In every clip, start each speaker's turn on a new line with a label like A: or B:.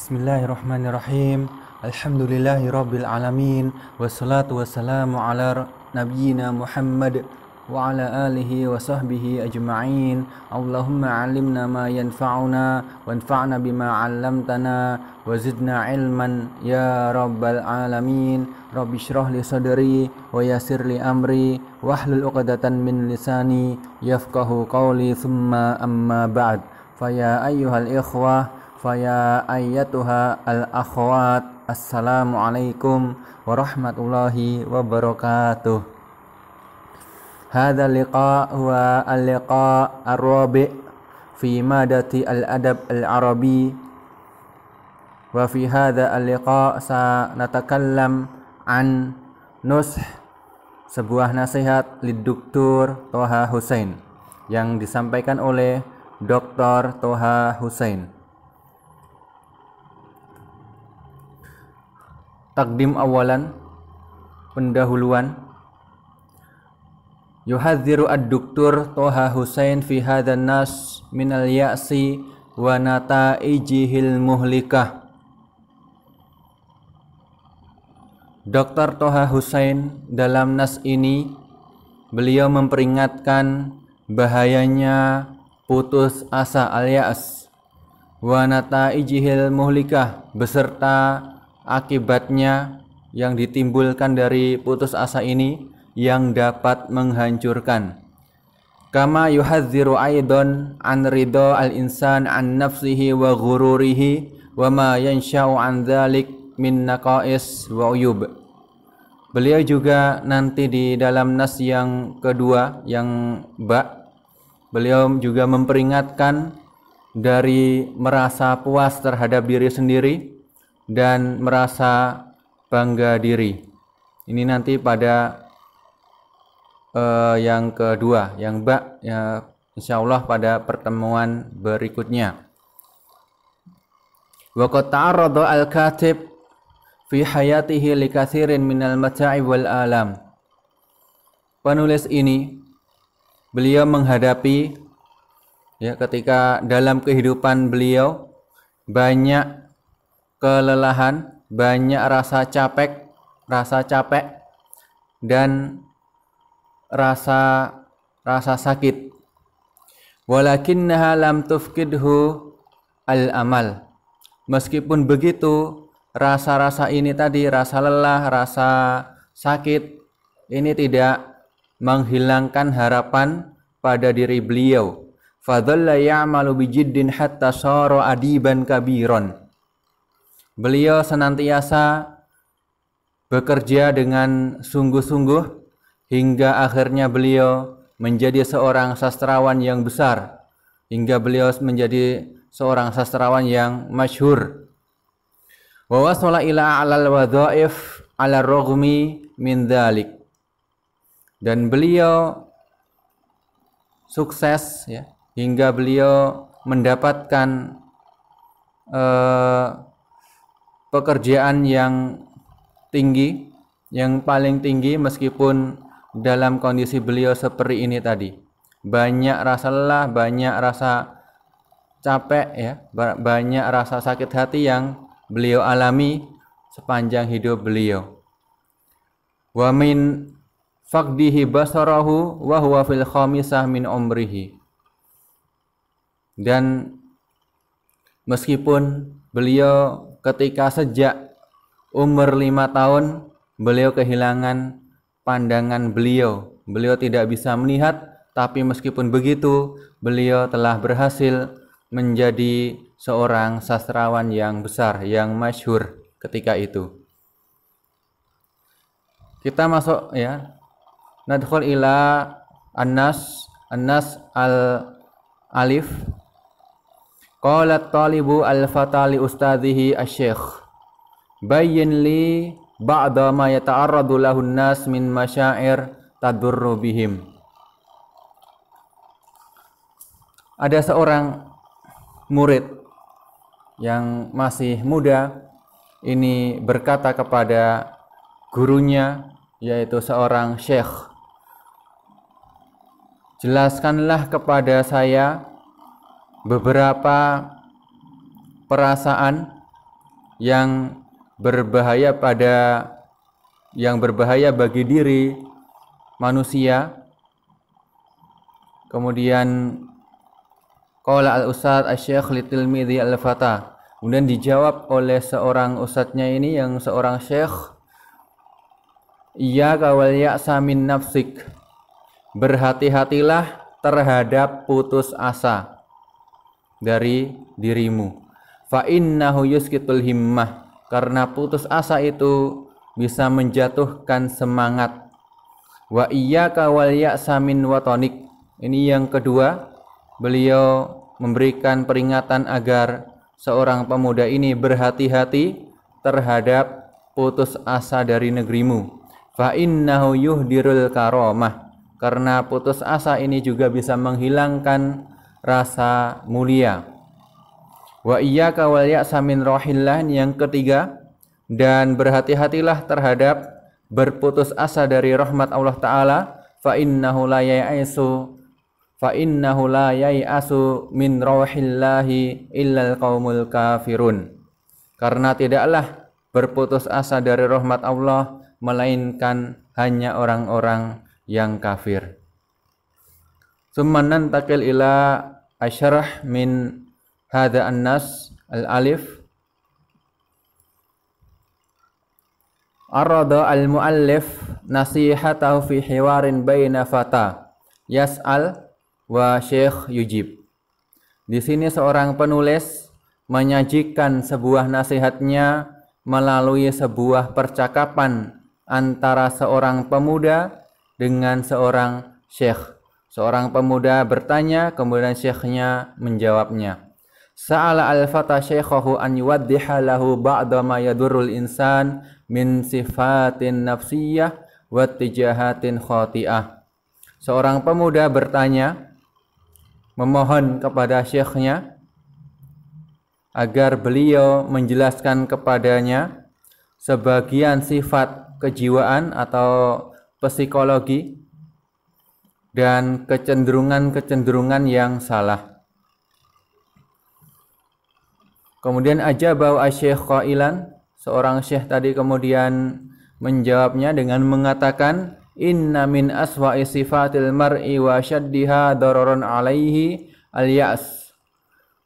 A: Bismillahirrahmanirrahim. Alhamdulillahirabbil alamin. Wassalatu wassalamu ala nabiyyina Muhammad wa ala alihi wa sahbihi ajma'in. Allahumma 'allimna ma yanfa'una wanfa'na bima 'allamtana wa zidna ilman ya rabbal alamin. Rabbi shrah li sadri wa yassir li amri wahlul 'uqdatam min lisani yafqahu qawli thumma amma ba'd. Faya ayyuhal ikhwah, faya ayyatuha al-akhwat, assalamualaikum warahmatullahi wabarakatuh. Hadha liqa huwa al-liqa ar-rabi' fi madati al-adab al-arabi, wa fi hadha al-liqa sanatakallam an nush, sebuah nasihat lid-Duktur Thaha Hussein yang disampaikan oleh Dr. Thaha Hussein. Takdim awalan, pendahuluan. Yuhadziru ad-Duktur Thaha Hussein fi hadzal nas minal ya'si wa nata'ijihil muhlikah. Dr. Thaha Hussein dalam nas ini beliau memperingatkan bahayanya putus asa al-ya'as wa nata'ijihil muhlikah, beserta akibatnya yang ditimbulkan dari putus asa ini yang dapat menghancurkan. Kama yuhadziru aidan an ridha al-insan an nafsihi wa ghururihi wa ma yansha'u an dzalik min naqais wa uyub. Beliau juga nanti di dalam nas yang kedua, yang ba, beliau juga memperingatkan dari merasa puas terhadap diri sendiri dan merasa bangga diri. Ini nanti pada yang kedua, yang ba, ya, insyaallah pada pertemuan berikutnya. Wa qad ta'arrada al-katib fi hayatihi li katsirin minal mata'ib wal alam. Penulis ini beliau menghadapi, ya, ketika dalam kehidupan beliau banyak kelelahan, banyak rasa capek dan rasa sakit. Walakinnaha lam tufkidhu al-amal. Meskipun begitu, rasa-rasa ini tadi, rasa lelah, rasa sakit, ini tidak menghilangkan harapan pada diri beliau. Fadhalla ya'malu bijiddin hatta sara adiban kabiron. Beliau senantiasa bekerja dengan sungguh-sungguh hingga akhirnya beliau menjadi seorang sastrawan yang besar, hingga beliau menjadi seorang sastrawan yang masyhur. Wa wasala ila a'lal wadhaif ala raghmi min dzalik. Dan beliau sukses, ya, hingga beliau mendapatkan pekerjaan yang tinggi, yang paling tinggi, meskipun dalam kondisi beliau seperti ini tadi. Banyak rasa lelah, banyak rasa capek, ya, banyak rasa sakit hati yang beliau alami sepanjang hidup beliau. Wa min faqdihi basarahu wa huwa fil khamisah min umrihi. Dan meskipun beliau ketika sejak umur 5 tahun beliau kehilangan pandangan beliau. Beliau tidak bisa melihat, tapi meskipun begitu beliau telah berhasil menjadi seorang sastrawan yang besar, yang masyhur ketika itu. Kita masuk, ya, nadkhul ila an-nas al-alif. Qala at-talibu al-fatali ustadhihi asy-syekh, bayyin li ba'da ma yata'arradu lahu an-nas min masyair tadurru bihim. Ada seorang murid yang masih muda ini berkata kepada gurunya, yaitu seorang syekh, jelaskanlah kepada saya beberapa perasaan yang berbahaya bagi diri manusia. Kemudian qala al-ustadz asy-syekh litilmidhi al-fata. Kemudian dijawab oleh seorang ustadznya ini yang seorang syekh, iyyaka wal ya'sa min nafsik. Berhati-hatilah terhadap putus asa dari dirimu. Fa innahu yuskitul himmah. Karena putus asa itu bisa menjatuhkan semangat. Wa iyyaka wal ya'sa min watonik. Ini yang kedua, beliau memberikan peringatan agar seorang pemuda ini berhati-hati terhadap putus asa dari negerimu. Fa innahu yuhdirul karamah. Karena putus asa ini juga bisa menghilangkan rasa mulia. Wa iyyaka wal ya'sa min rohillah. Yang ketiga, dan berhati-hatilah terhadap berputus asa dari rahmat Allah Ta'ala. Fa innahu la yai'asu min rohillahi illal qaumul kafirun. Karena tidaklah berputus asa dari rahmat Allah melainkan hanya orang-orang yang kafir. Summa nantakil ila asyarah min hadha an-nas al-alif. Arada al-muallif nasihatahu fi hiwarin baina fata yas'al wa syekh yujib. Di sini seorang penulis menyajikan sebuah nasihatnya melalui sebuah percakapan antara seorang pemuda dengan seorang syekh. Seorang pemuda bertanya, kemudian syekhnya menjawabnya. Sa'ala al-fata syekhahu an yuwaddiha lahu ba'da ma yadurrul insan min sifatin nafsiyah wa tijahatin khati'ah. Seorang pemuda bertanya, memohon kepada syekhnya agar beliau menjelaskan kepadanya sebagian sifat kejiwaan atau psikologi dan kecenderungan-kecenderungan yang salah. Kemudian ajabau asy-syekh qailan, seorang syekh tadi kemudian menjawabnya dengan mengatakan, inna min aswa'i sifatil mar'i wa syaddiha dararan alaihi al-ya's.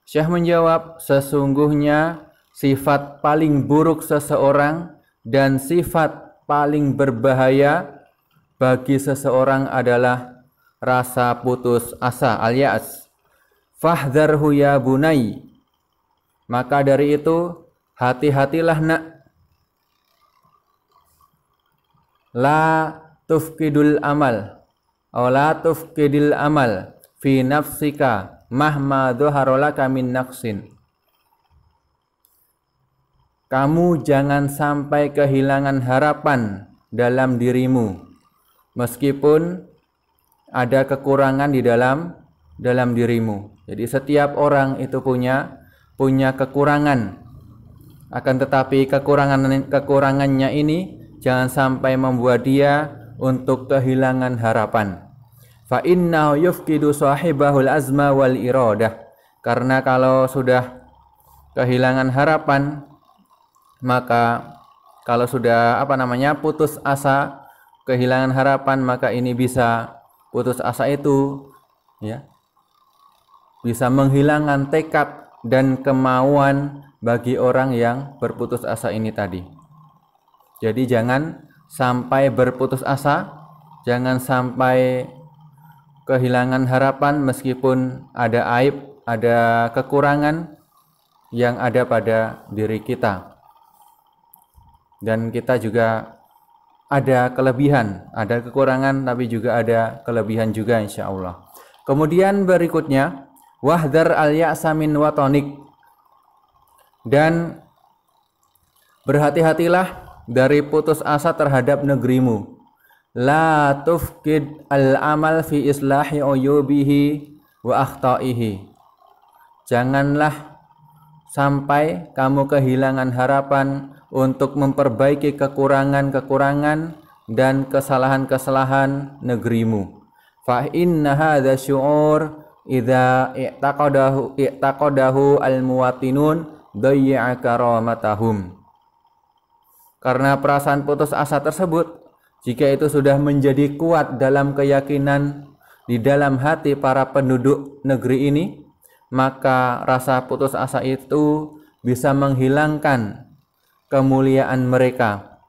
A: Syekh menjawab, sesungguhnya sifat paling buruk seseorang dan sifat paling berbahaya bagi seseorang adalah rasa putus asa, al-ya's. Fahdharhu ya bunai. Maka dari itu hati-hatilah nak. La tufkidul amal aw la tufkidil amal fi nafsika mahma dhuharolaka min naqsin. Kamu jangan sampai kehilangan harapan dalam dirimu meskipun ada kekurangan di dalam dirimu. Jadi setiap orang itu punya kekurangan. Akan tetapi kekurangannya ini jangan sampai membuat dia untuk kehilangan harapan. Fa innahu yufqidu sahibahul azma wal iradah. Karena kalau sudah kehilangan harapan, maka kalau sudah putus asa, kehilangan harapan, maka ini bisa putus asa itu ya bisa menghilangkan tekad dan kemauan bagi orang yang berputus asa ini tadi. Jadi jangan sampai berputus asa, jangan sampai kehilangan harapan meskipun ada aib, ada kekurangan yang ada pada diri kita. Dan kita juga ada kelebihan, ada kekurangan tapi juga ada kelebihan juga insyaallah. Kemudian berikutnya, wahdar al-ya'sa min watonik. Dan berhati-hatilah dari putus asa terhadap negerimu. La tufkid al-amal fi islahi uyubihi wa akhtaihi. Janganlah sampai kamu kehilangan harapan untuk memperbaiki kekurangan-kekurangan dan kesalahan-kesalahan negerimu. Fa inna hadza syu'ur idza i'taqadahu al-muwatinun dayya'a karamatahum. Karena perasaan putus asa tersebut, jika itu sudah menjadi kuat dalam keyakinan di dalam hati para penduduk negeri ini, maka rasa putus asa itu bisa menghilangkan kemuliaan mereka.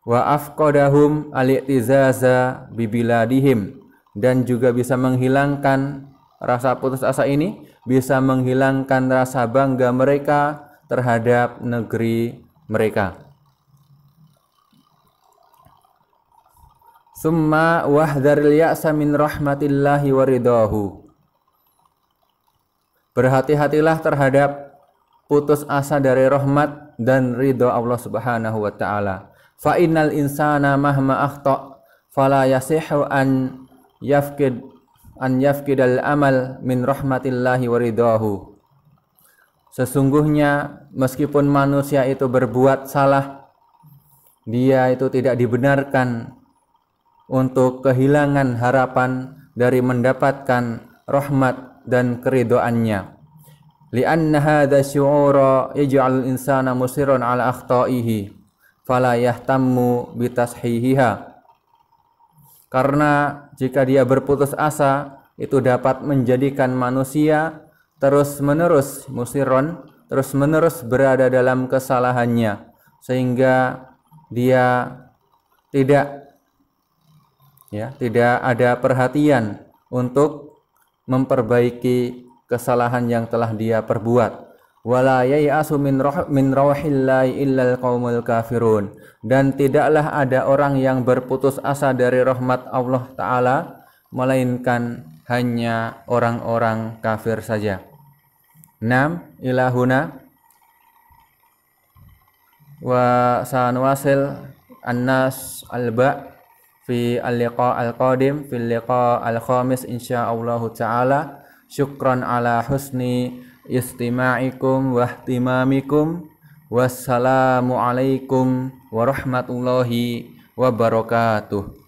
A: Wa afqadahum al-i'tizaza bibiladihim, dan juga bisa menghilangkan rasa putus asa ini, bisa menghilangkan rasa bangga mereka terhadap negeri mereka. Summa wahdharil ya'sa min rahmatillahi wa ridahu. Berhati-hatilah terhadap putus asa dari rahmat dan ridha Allah Subhanahu wa taala. Fa innal insana mahma akhta fala yasihu an yafkidal amal min rahmatillahi wa ridahu. Sesungguhnya meskipun manusia itu berbuat salah, dia itu tidak dibenarkan untuk kehilangan harapan dari mendapatkan rahmat dan keridhaannya. Li'anna hadza syu'ura yaj'al insana musirran 'ala akhta'ihi fala yahtammu bitashihiha. Karena jika dia berputus asa, itu dapat menjadikan manusia terus-menerus musirron, terus-menerus berada dalam kesalahannya, sehingga dia tidak ada perhatian untuk memperbaiki kesalahan yang telah dia perbuat. Wala yai'asu min rawhillahi illal qaumul kafirun, dan tidaklah ada orang yang berputus asa dari rahmat Allah Ta'ala melainkan hanya orang-orang kafir saja. 6 ilahuna wa sanwasil annas alba fi al-liqa al-qadim fil liqa al-khamis insyaallah ta'ala. Syukran ala husni istima'ikum wa ihtimamikum. Wassalamu alaikum warahmatullahi wabarakatuh.